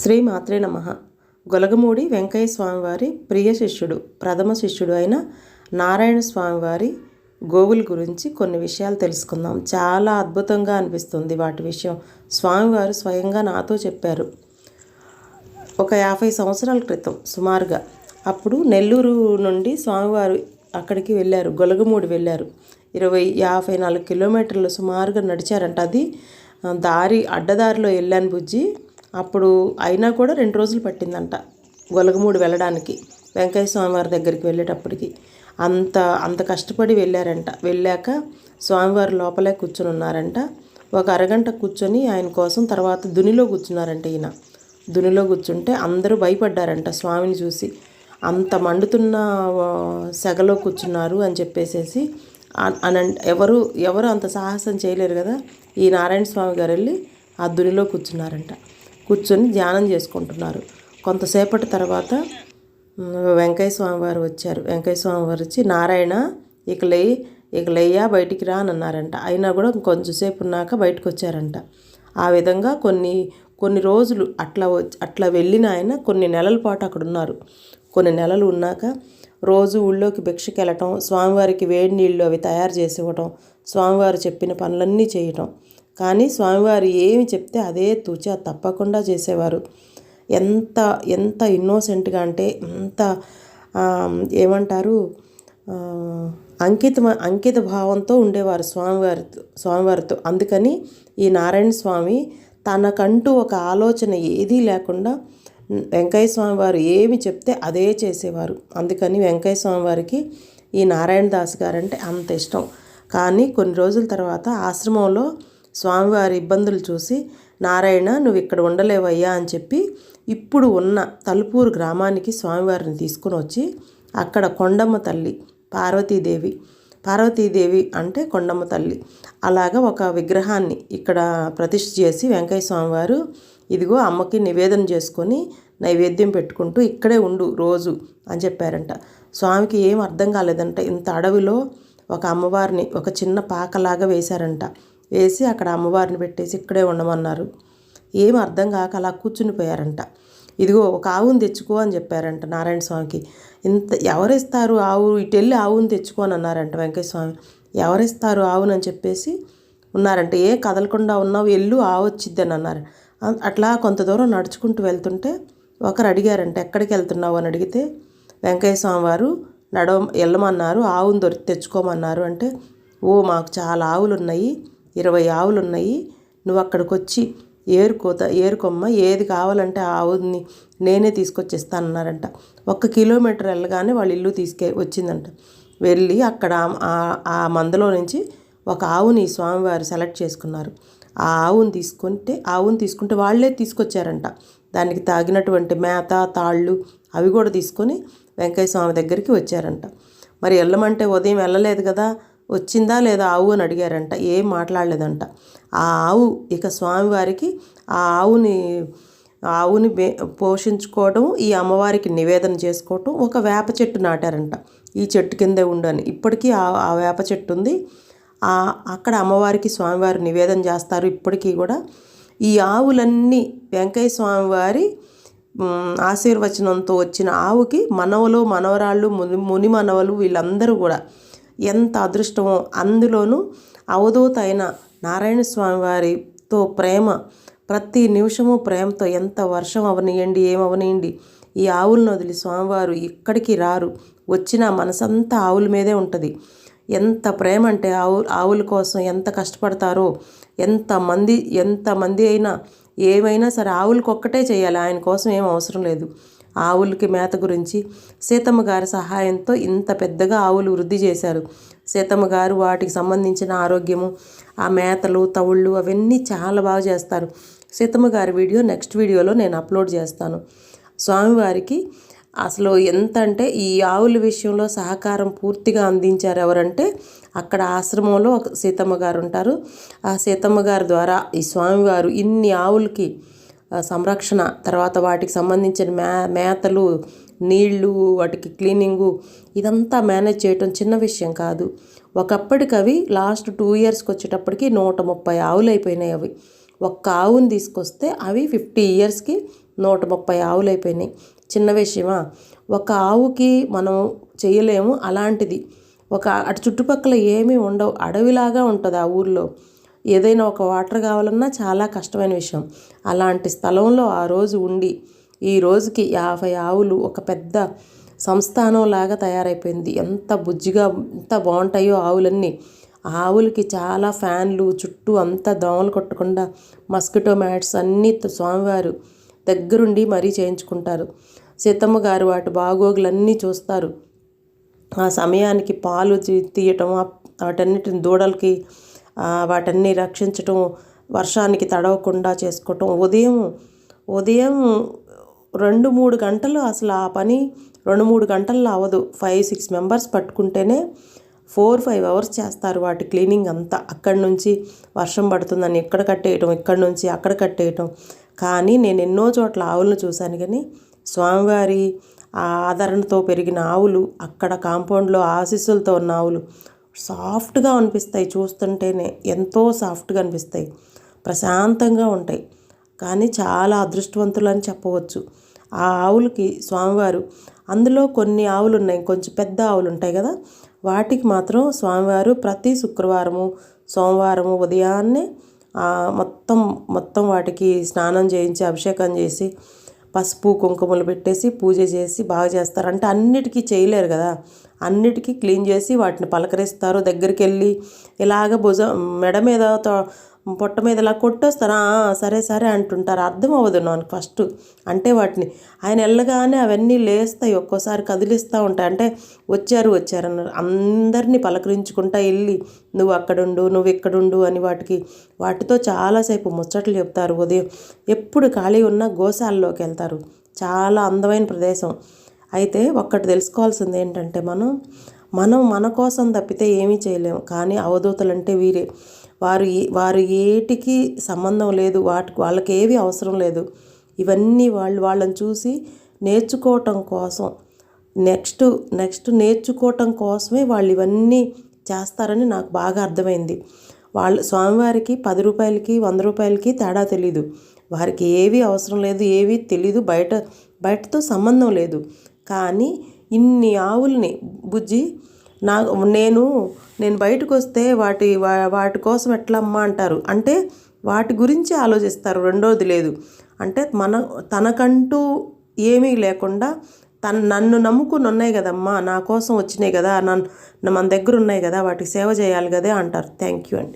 శ్రీ మాత్రే నమః. గొలగమూడి వెంకయ్య స్వామివారి ప్రియ శిష్యుడు, ప్రథమ శిష్యుడు అయిన నారాయణ స్వామివారి గోవుల గురించి కొన్ని విషయాలు తెలుసుకుందాం. చాలా అద్భుతంగా అనిపిస్తుంది వాటి విషయం. స్వామివారు స్వయంగా నాతో చెప్పారు. ఒక 50 సంవత్సరాల క్రితం సుమారుగా. అప్పుడు నెల్లూరు నుండి స్వామివారు అక్కడికి వెళ్ళారు, గొలగమూడి వెళ్ళారు. 54 కిలోమీటర్లు సుమారుగా నడిచారంట. అది అడ్డదారిలో వెళ్ళాను బుజ్జి. అప్పుడు అయినా కూడా 2 రోజులు పట్టిందంట గొలగమూడి వెళ్ళడానికి. వెంకయ్య స్వామివారి దగ్గరికి వెళ్ళేటప్పటికి అంత కష్టపడి వెళ్ళారంట. వెళ్ళాక స్వామివారు లోపలే కూర్చొని ఉన్నారంట. ఒక అరగంట కూర్చొని ఆయన కోసం తర్వాత దునిలో కూర్చున్నారంట. ఈయన దునిలో కూర్చుంటే అందరూ భయపడ్డారంట స్వామిని చూసి. అంత మండుతున్న సెగలో కూర్చున్నారు అని చెప్పేసేసి ఎవరు అంత సాహసం చేయలేరు కదా. ఈ నారాయణ స్వామి గారు వెళ్ళి ఆ దునిలో కూర్చున్నారంట. కూర్చొని ధ్యానం చేసుకుంటున్నారు. కొంతసేపటి తర్వాత వెంకయ్య స్వామి వారు వచ్చారు. వెంకయ్య స్వామి వారు వచ్చి, నారాయణ ఇక లేయ్యా బయటికి రా అని అన్నారంట. అయినా కూడా కొంచెంసేపు ఉన్నాక బయటకు వచ్చారంట. ఆ విధంగా కొన్ని రోజులు అట్లా వెళ్ళిన ఆయన కొన్ని నెలల పాటు అక్కడ ఉన్నారు. కొన్ని నెలలు ఉన్నాక రోజు ఊళ్ళోకి భిక్షకి వెళ్ళటం, స్వామివారికి వేడి నీళ్ళు అవి తయారు చేసి ఇవ్వటం, స్వామివారు చెప్పిన పనులన్నీ చేయటం. కానీ స్వామివారు ఏమి చెప్తే అదే తూచా తప్పకుండా చేసేవారు. ఎంత ఇన్నోసెంట్గా అంటే ఎంత ఏమంటారు, అంకిత భావంతో ఉండేవారు స్వామివారితో. అందుకని ఈ నారాయణ స్వామి తనకంటూ ఒక ఆలోచన ఏదీ లేకుండా వెంకయ్య స్వామి వారు ఏమి చెప్తే అదే చేసేవారు. అందుకని వెంకయ్య స్వామి వారికి ఈ నారాయణ దాస్ గారంటే అంత ఇష్టం. కానీ కొన్ని రోజుల తర్వాత ఆశ్రమంలో స్వామివారి ఇబ్బందులు చూసి, నారాయణ నువ్వు ఇక్కడ ఉండలేవయ్యా అని చెప్పి ఇప్పుడు ఉన్న తలుపూరు గ్రామానికి స్వామివారిని తీసుకుని వచ్చి అక్కడ కొండమ్మ తల్లి పార్వతీదేవి అంటే కొండమ్మ తల్లి అలాగా ఒక విగ్రహాన్ని ఇక్కడ ప్రతిష్ఠ చేసి వెంకయ్య స్వామివారు ఇదిగో అమ్మకి నివేదన చేసుకొని నైవేద్యం పెట్టుకుంటూ ఇక్కడే ఉండు రోజు అని చెప్పారంట. స్వామికి ఏం అర్థం కాలేదంట. ఇంత అడవిలో ఒక అమ్మవారిని ఒక చిన్న పాకలాగా వేశారంట. వేసి అక్కడ అమ్మవారిని పెట్టేసి ఇక్కడే ఉండమన్నారు. ఏం అర్థం కాక అలా కూర్చుని పోయారంట. ఇదిగో ఒక ఆవుని తెచ్చుకో అని చెప్పారంట నారాయణ స్వామికి. ఎవరిస్తారు ఆవు, ఇటు వెళ్ళి ఆవుని తెచ్చుకో అని అన్నారంట వెంకయ్య స్వామి. ఎవరిస్తారు ఆవునని చెప్పేసి ఉన్నారంట. ఏ కదలకుండా ఉన్నావు, ఎల్లు ఆవు వచ్చిద్ది అని అన్నారు. అట్లా కొంత దూరం నడుచుకుంటూ వెళ్తుంటే ఒకరు అడిగారంట, ఎక్కడికి వెళ్తున్నావు అని అడిగితే వెంకయ్య స్వామి వారు వెళ్ళమన్నారు, ఆవుని తెచ్చుకోమన్నారు. అంటే మాకు చాలా ఆవులు ఉన్నాయి, 20 ఆవులు ఉన్నాయి, నువ్వు అక్కడికి వచ్చి ఏరుకొమ్మ, ఏది కావాలంటే ఆ ఆవుని నేనే తీసుకొచ్చిస్తానన్నారంట. 1 కిలోమీటర్ వెళ్ళగానే వాళ్ళ ఇల్లు వచ్చిందంట. వెళ్ళి అక్కడ ఆ మందలో నుంచి ఒక ఆవుని స్వామివారు సెలెక్ట్ చేసుకున్నారు. ఆ ఆవుని తీసుకుంటే వాళ్ళే తీసుకొచ్చారంట. దానికి తాగినటువంటి మేత, తాళ్ళు అవి కూడా తీసుకొని వెంకయ్య స్వామి దగ్గరికి వచ్చారంట. మరి వెళ్ళమంటే ఉదయం వెళ్ళలేదు కదా, వచ్చిందా లేదా ఆవు అని అడిగారంట. ఏం మాట్లాడలేదంట. ఆ ఆవు ఇక స్వామివారికి ఆ ఆవుని పోషించుకోవడం, ఈ అమ్మవారికి నివేదన చేసుకోవటం, ఒక వేప చెట్టు నాటారంట. ఈ చెట్టు కిందే ఉండని ఇప్పటికీ ఆ వేప చెట్టు ఉంది. అక్కడ అమ్మవారికి స్వామివారు నివేదన చేస్తారు ఇప్పటికీ కూడా. ఈ ఆవులన్నీ వెంకయ్య స్వామివారి ఆశీర్వచనంతో వచ్చిన ఆవుకి మనవలు, మనవరాళ్ళు, ముని మనవలు వీళ్ళందరూ కూడా ఎంత అదృష్టమో. అందులోనూ అవధూత అయిన నారాయణ స్వామి వారితో ప్రేమ, ప్రతి నిమిషము ప్రేమతో, ఎంత వర్షం అవనియండి ఏమవనియండి ఈ ఆవులను వదిలి స్వామివారు ఇక్కడికి రారు. వచ్చిన మనసంతా ఆవుల మీదే ఉంటుంది. ఎంత ప్రేమ అంటే ఆవుల కోసం ఎంత కష్టపడతారో. ఎంతమంది అయినా ఏమైనా సరే ఆవులకు ఒక్కటే చేయాలి, ఆయన కోసం ఏం అవసరం లేదు. ఆవులకి మేత గురించి సీతమ్మ గారి సహాయంతో ఇంత పెద్దగా ఆవులు వృద్ధి చేశారు. సీతమ్మ గారు వాటికి సంబంధించిన ఆరోగ్యము, ఆ మేతలు, తవుళ్ళు అవన్నీ చాలా బాగా చేస్తారు. సీతమ్మ గారి వీడియో నెక్స్ట్ వీడియోలో నేను అప్లోడ్ చేస్తాను. స్వామివారికి అసలు ఎంత అంటే ఈ ఆవుల విషయంలో సహకారం పూర్తిగా అందించారు ఎవరంటే అక్కడ ఆశ్రమంలో ఒక సీతమ్మ గారు ఉంటారు. ఆ సీతమ్మ గారి ద్వారా ఈ స్వామివారు ఇన్ని ఆవులకి సంరక్షణ, తర్వాత వాటికి సంబంధించిన మేతలు, నీళ్లు, వాటికి క్లీనింగు ఇదంతా మేనేజ్ చేయటం చిన్న విషయం కాదు. ఒకప్పటికి అవి లాస్ట్ 2 ఇయర్స్కి వచ్చేటప్పటికి 130 ఆవులు అయిపోయినాయి. అవి ఒక్క ఆవుని తీసుకొస్తే అవి 50 ఇయర్స్కి 130 ఆవులు అయిపోయినాయి. చిన్న విషయమా? ఒక ఆవుకి మనం చేయలేము. అలాంటిది అటు చుట్టుపక్కల ఏమీ ఉండవు, అడవిలాగా ఉంటుంది ఆ ఊర్లో. ఏదైనా ఒక వాటర్ కావాలన్నా చాలా కష్టమైన విషయం. అలాంటి స్థలంలో ఆ రోజు ఉండి ఈ రోజుకి 50 ఆవులు ఒక పెద్ద సంస్థానంలాగా తయారైపోయింది. ఎంత బుజ్జిగా ఎంత బాగుంటాయో ఆవులన్నీ. ఆ ఆవులకి చాలా ఫ్యాన్లు, చుట్టూ అంతా దోమలు కొట్టకుండా మస్కిటో మ్యాట్స్ అన్నీ స్వామివారు దగ్గరుండి మరీ చేయించుకుంటారు. సీతమ్మ గారు వాటి బాగోగులన్నీ చూస్తారు. ఆ సమయానికి పాలు తీయటం, వాటన్నిటిని దూడలకి వాటన్ని రక్షించటం, వర్షానికి తడవకుండా చేసుకోవటం. ఉదయం 2-3 గంటలు అసలు ఆ పని 2-3 గంటల్లో అవ్వదు. 5-6 మెంబర్స్ పట్టుకుంటేనే 4-5 అవర్స్ చేస్తారు వాటి క్లీనింగ్ అంతా. అక్కడి నుంచి వర్షం పడుతుందని ఇక్కడ కట్టేయటం, ఇక్కడి నుంచి అక్కడ కట్టేయటం. కానీ నేను ఎన్నో చోట్ల ఆవులను చూశాను, కానీ స్వామివారి ఆ ఆదరణతో పెరిగిన ఆవులు, అక్కడ కాంపౌండ్లో ఆశీస్సులతో ఉన్న ఆవులు సాఫ్ట్గా అనిపిస్తాయి. చూస్తుంటేనే ఎంతో సాఫ్ట్గా అనిపిస్తాయి, ప్రశాంతంగా ఉంటాయి. కానీ చాలా అదృష్టవంతులు అని చెప్పవచ్చు ఆ ఆవులకి స్వామివారు. అందులో కొన్ని ఆవులు ఉన్నాయి, కొంచెం పెద్ద ఆవులు ఉంటాయి కదా, వాటికి మాత్రం స్వామివారు ప్రతి శుక్రవారము సోమవారము ఉదయాన్నే మొత్తం వాటికి స్నానం చేయించి అభిషేకం చేసి పసుపు కుంకుమలు పెట్టేసి పూజ చేసి బాగా చేస్తారు. అంటే అన్నిటికీ చేయలేరు కదా, అన్నిటికీ క్లీన్ చేసి వాటిని పలకరిస్తారు. దగ్గరికి వెళ్ళి ఇలాగ మెడ మీద పొట్ట మీద ఇలా కొట్టేస్తారు. సరే సరే అంటుంటారు. అర్థం అవ్వదు నాకు ఫస్ట్. అంటే వాటిని ఆయన వెళ్ళగానే అవన్నీ లేస్తాయి, ఒక్కోసారి కదిలిస్తూ ఉంటాయి. అంటే వచ్చారు అన్నారు. అందరినీ పలకరించుకుంటా వెళ్ళి నువ్వు అక్కడుండు, నువ్వు ఇక్కడుండు అని వాటితో చాలాసేపు ముచ్చట్లు చెప్తారు. ఉదయం ఎప్పుడు ఖాళీ ఉన్నా గోశాలలోకి వెళ్తారు. చాలా అందమైన ప్రదేశం. అయితే ఒక్కటి తెలుసుకోవాల్సింది ఏంటంటే మనం మన కోసం తప్పితే ఏమీ చేయలేము. కానీ అవధూతలంటే వీరే. వారు ఏటికి సంబంధం లేదు, వాళ్ళకి ఏవి అవసరం లేదు. ఇవన్నీ వాళ్ళని చూసి నేర్చుకోవటం కోసం, నెక్స్ట్ నేర్చుకోవటం కోసమే వాళ్ళు ఇవన్నీ చేస్తారని నాకు బాగా అర్థమైంది. వాళ్ళు స్వామివారికి 10 రూపాయలకి 100 రూపాయలకి తేడా తెలీదు. వారికి ఏవి అవసరం లేదు, ఏవి తెలీదు, బయటతో సంబంధం లేదు. కానీ ఇన్ని ఆవుల్ని బుజ్జి నేను బయటకు వస్తే వాటి కోసం ఎట్లా అమ్మా అంటారు. అంటే వాటి గురించి ఆలోచిస్తారు, రెండోది లేదు. అంటే తనకంటూ ఏమీ లేకుండా నన్ను నమ్ముకుని ఉన్నాయి కదమ్మా, నా కోసం వచ్చినాయి కదా, మన దగ్గర ఉన్నాయి కదా, వాటికి సేవ చేయాలి కదా అంటారు. థ్యాంక్ యూ అండి.